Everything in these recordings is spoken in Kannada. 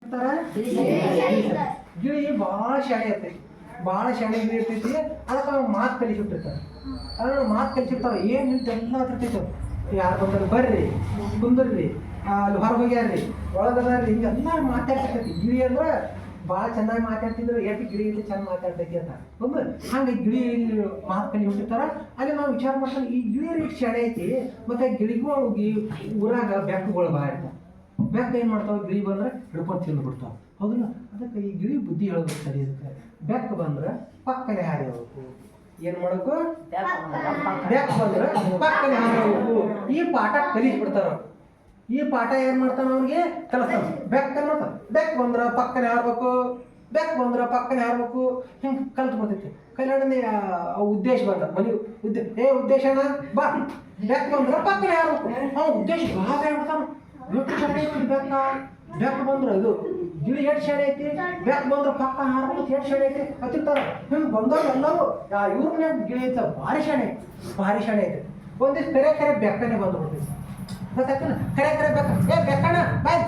ಇರ್ತಾರ ಗಿಳಿ ಭಾಳ ಶಾಣೆ ಇರ್ತೈತಿ, ಭಾಳ ಶಾಣೆ ಗಿಳಿ ಇರ್ತೈತಿ. ಅದಕ್ಕೆ ನಾವು ಮಾತು ಕಲಿಸಿಟ್ಟಿರ್ತಾರೆ. ಅದನ್ನ ಮಾತು ಕಲಿಸಿರ್ತಾವ. ಏನು ನಿಂತೆಲ್ಲ ಹತ್ತಿರ್ತೈತೆ. ಯಾರು ಬಂದ್ರೆ ಬರ್ರಿ ಕುಂದ್ರಿ, ಅಲ್ಲಿ ಹೊರಗೆ ಹೋಗ್ಯಾರ್ರಿ, ಒಳಗದಾರ್ರಿ, ಹಿಂಗೆಲ್ಲ ಮಾತಾಡ್ತಿರ್ತೈತಿ. ಗಿಳಿ ಅಂದ್ರೆ ಭಾಳ ಚೆನ್ನಾಗಿ ಮಾತಾಡ್ತಿದ್ರು. ಎಷ್ಟು ಗಿಳಿ ಇಲ್ಲಿ ಚೆಂದ ಮಾತಾಡ್ತೈತಿ ಅಂತ ಒಂದು ಹಂಗೆ ಗಿಳಿ ಮಾತು ಕಲಿ ಹುಟ್ಟಿರ್ತಾರ. ಅಲ್ಲಿ ನಾವು ವಿಚಾರ ಮಾಡ್ತಾರೆ ಈ ಗಿಳಿ ಎಷ್ಟು ಶಾಣೆ ಐತಿ. ಮತ್ತು ಗಿಳಿಗೂ ಹೋಗಿ ಊರಾಗ ಬೆಕ್ಕುಗಳು ಭಾಳ ಇರ್ತಾವೆ. ಬೆಕ್ಕ ಏನು ಮಾಡ್ತಾವೆ, ಗಿಳಿ ಬಂದ್ರೆ ಹಿಡ್ಕೊಂಡು ತಿಂದು ಬಿಡ್ತಾವೆ. ಹೌದಿಲ್ಲ? ಅದಕ್ಕೆ ಈ ಗಿಳಿ ಬುದ್ಧಿ ಹೇಳ್ಬೇಕು ಸರಿ. ಅದಕ್ಕೆ ಬೆಕ್ಕ ಬಂದ್ರೆ ಪಕ್ಕನೆ ಹಾರಿ ಹೋಗ್ಬೇಕು. ಏನು ಮಾಡಬೇಕು? ಬೆಕ್ಕ ಬಂದ್ರೆ ಪಕ್ಕನೆ ಹಾರಿ ಹೋಗ್ಬೇಕು. ಈ ಪಾಠ ಕಲಿಸ್ಬಿಡ್ತಾರ. ಈ ಪಾಠ ಏನು ಮಾಡ್ತಾನ ಅವ್ರಿಗೆ ಕಲಿಸ್ತಾನ. ಬೆಕ್ಕ ಮಾಡ್ತಾನೆ, ಬೆಕ್ಕ ಬಂದ್ರೆ ಪಕ್ಕನೆ ಹಾರ್ಬೇಕು, ಬೆಕ್ಕ ಬಂದ್ರೆ ಪಕ್ಕನೆ ಹಾರ್ಬೇಕು. ಹಿಂಗೆ ಕಲ್ತು ಬರ್ತೈತಿ. ಕಲ್ಯಾಣನೇ ಉದ್ದೇಶ ಬಂದ ಮನೆ ಉದ್ದೇಶನ ಬಾ, ಬೆಕ್ಕ ಬಂದ್ರೆ ಪಕ್ಕನೆ ಹಾರ್ಬೇಕು. ಉದ್ದೇಶ ಭಾಗ ಹೇಳ್ತಾನ. ಎಷ್ಟು ಶಾಣೆ ಐತಿ ಬೆಕ್ಕ. ಬೆಕ್ಕ ಬಂದ್ರೆ ಇದು ಗಿಳಿ ಎಷ್ಟು ಶಾಣೆ ಐತಿ. ಬೆಕ್ಕ ಬಂದ್ರೆ ಪಕ್ಕ ಹಾರ್ಬೇಕು ಎಷ್ಟು ಶಾಣೆ ಐತಿ ಹತ್ತಿರ್ತಾರ. ಹಿಂಗೆ ಬಂದವ್ರು ಎಲ್ಲರೂ ಇವ್ರನ್ನೇ ಗಿಳಿ ಐತ ಭಾರಿ ಶಾಣೆ, ಭಾರಿ ಶಾಣೆ ಐತಿ. ಒಂದಿಷ್ಟು ಕರೆ ಕರೆ ಬೆಕ್ಕನೆ ಬಂದು ಬಿಡ್ತೈತಿ. ಗೊತ್ತಾಗ್ತಾನ? ಕರೆ ಕರೆ ಬೆಕ್ಕ, ಬೆಕ್ಕಣ ಬಾಯ್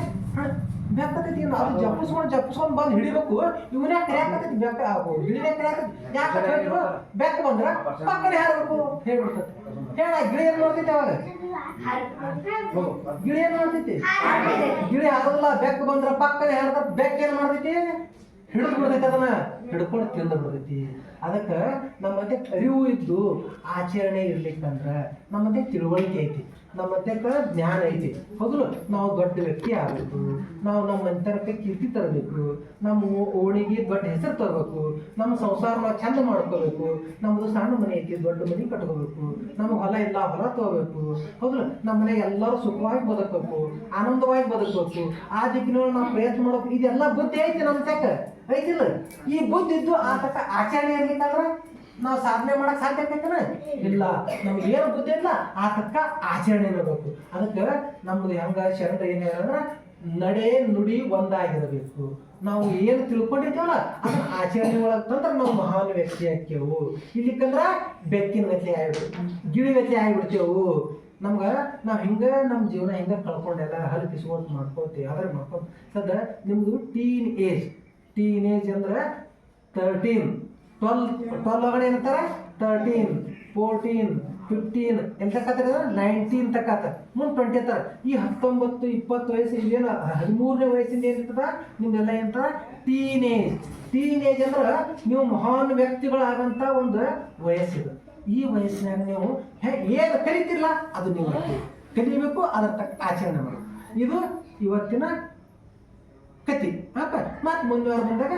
ಬೆಕ್ಕತೈತಿ. ಅದು ಜಪ್ಪಿಸ್ಕೊಂಡು ಬಂದು ಹಿಡಿಬೇಕು. ಇವನೇ ಕರೆಯಾಕತೈತಿ ಬೆಕ್ಕ ಗಿಳಿನೇ ಕರೆಯಾಕತಿ. ಯಾಕೆ ಹೇಳ್ತಿರು? ಬೆಕ್ಕ ಬಂದ್ರೆ ಪಕ್ಕನೆ ಹಾರಬೇಕು ಹೇಳ್ಬಿಡ್ತೈತಿ. ಹೇಳ ಗಿಳಿ ಏನು ಮಾಡ್ತೈತಿ ಅವಾಗ? ಗಿಳಿ ಏನು ಮಾಡ್ತೈತಿ? ಗಿಳಿ ಆಗೋದಿಲ್ಲ. ಬೆಕ್ಕ ಬಂದ್ರೆ ಪಕ್ಕನೆ ಹಾರದ. ಬೆಕ್ಕ ಏನು ಮಾಡ್ತೈತಿ? ಹಿಡಿದು ಬಿಡ್ತೈತಿ. ಅದನ್ನ ಹಿಡ್ಕೊಂಡು ತಿಂದು ಬಿಡ್ತೈತಿ. ಅದಕ್ಕೆ ನಮ್ಮ ಮಧ್ಯೆ ಅರಿವು ಇದ್ದು ಆಚರಣೆ ಇರ್ಲಿಕ್ಕಂದ್ರೆ ನಮ್ಮ ಮಧ್ಯೆ ತಿಳುವಳಿಕೆ ಐತಿ, ನಮ್ಮ ಮಧ್ಯಕ್ಕೆ ಜ್ಞಾನ ಐತಿ. ಹೌದು, ನಾವು ದೊಡ್ಡ ವ್ಯಕ್ತಿ ಆಗಬೇಕು. ನಾವು ನಮ್ಮ ಮನೆತನಕ್ಕೆ ಕೀರ್ತಿ ತರಬೇಕು. ನಮ್ಮ ಓಣಿಗೆ ದೊಡ್ಡ ಹೆಸರು ತರಬೇಕು. ನಮ್ಮ ಸಂಸಾರ ನಾವು ಚಂದ ಮಾಡ್ಕೋಬೇಕು. ನಮ್ಮದು ಸಣ್ಣ ಮನೆ ಐತಿ, ದೊಡ್ಡ ಮನೆ ಕಟ್ಕೋಬೇಕು. ನಮ್ಗೆ ಹೊಲ ಇಲ್ಲ, ಹೊಲ ತಗೋಬೇಕು. ಹೌದು, ನಮ್ಮ ಮನೆಗೆ ಎಲ್ಲರೂ ಸುಖವಾಗಿ ಬದುಕಬೇಕು, ಆನಂದವಾಗಿ ಬದುಕಬೇಕು. ಆ ದಿಕ್ಕಿನೊಳಗೆ ನಾವು ಪ್ರಯತ್ನ ಮಾಡಬೇಕು. ಇದೆಲ್ಲ ಬುದ್ಧಿ ಐತಿ ನಮ್ಮ ತಕ್ಕ ಐತಿಲ್ಲ. ಈ ಬುದ್ಧಿ ಇದ್ದು ಆ ತಕ್ಕ ಆಚರಣೆ ಇರ್ಲಿಕ್ಕಂದ್ರೆ ನಾವು ಸಾಧನೆ ಮಾಡಕ್ ಸಾಧ್ಯ ಆಕೈತನ? ಇಲ್ಲ. ನಮ್ಗೆ ಏನು ಬುದ್ಧಿ ಇಲ್ಲ, ಆ ತಕ್ಕ ಆಚರಣೆ ಇರಬೇಕು. ಅದಕ್ಕೆ ನಮ್ದು ಹೆಂಗ ಶರಣ ಏನು ಹೇಳಂದ್ರೆ ನಡೆ ನುಡಿ ಒಂದಾಗಿರಬೇಕು. ನಾವು ಏನು ತಿಳ್ಕೊಂಡಿರ್ತೇವಲ್ಲ ಅದನ್ನ ಆಚರಣೆ ಒಳಗೆ ತಂದ್ರೆ ನಾವು ಮಹಾನ್ ವ್ಯಕ್ತಿ ಆಕ್ಯವು. ಇಲ್ಲಿಕ್ಕಂದ್ರೆ ಬೆಕ್ಕಿನ ಗತಿ ಆಗ್ಬಿಡ್ತು, ಗಿಳಿ ಗತಿ ಆಗಿಬಿಡ್ತೇವು. ನಮ್ಗೆ ನಾವು ಹಿಂಗೆ ನಮ್ಮ ಜೀವನ ಹಿಂಗೆ ಕಳ್ಕೊಂಡೆಲ್ಲ ಹಲ್ ಕಿಸ್ಕೊಂಡು ಮಾಡ್ಕೋತೀವಿ. ಅದ್ರ ಮಾಡ್ಕೊಂಡು ಸದ ನಿಮ್ಮದು ಟೀನ್ ಏಜ್ ಅಂದ್ರೆ 12 ಒಳಗಡೆ ಏನಂತಾರೆ 13, 14, 15 ಎಲ್ಲಿ ತಕ್ಕತ್ತಾರೆ? 19 ತಕ್ಕತ್ತ. ಮುಂದೆ 20 ಅಂತಾರೆ. ಈ 19, 20 ವಯಸ್ಸು ಇಲ್ಲೇನು 13ನೇ ವಯಸ್ಸಿಂದ ಏನಿರ್ತದ ನಿಮ್ದೆಲ್ಲ ಏನಂತಾರ ಟೀನ್ ಏಜ್ ಅಂದ್ರೆ ನೀವು ಮಹಾನ್ ವ್ಯಕ್ತಿಗಳಾಗಂತ ಒಂದು ವಯಸ್ಸಿದೆ. ಈ ವಯಸ್ಸಿನಾಗ ನೀವು ಏನು ಕಲಿತಿರಲ್ಲ ಅದು ನೀವು ಕಲಿಬೇಕು. ಅದರ ತಕ್ಕ ಆಚರಣೆ ಮಾಡಬೇಕು. ಇದು ಇವತ್ತಿನ ಕತಿ. ಮತ್ತೆ ಮುಂದೆ ಬಂದಾಗ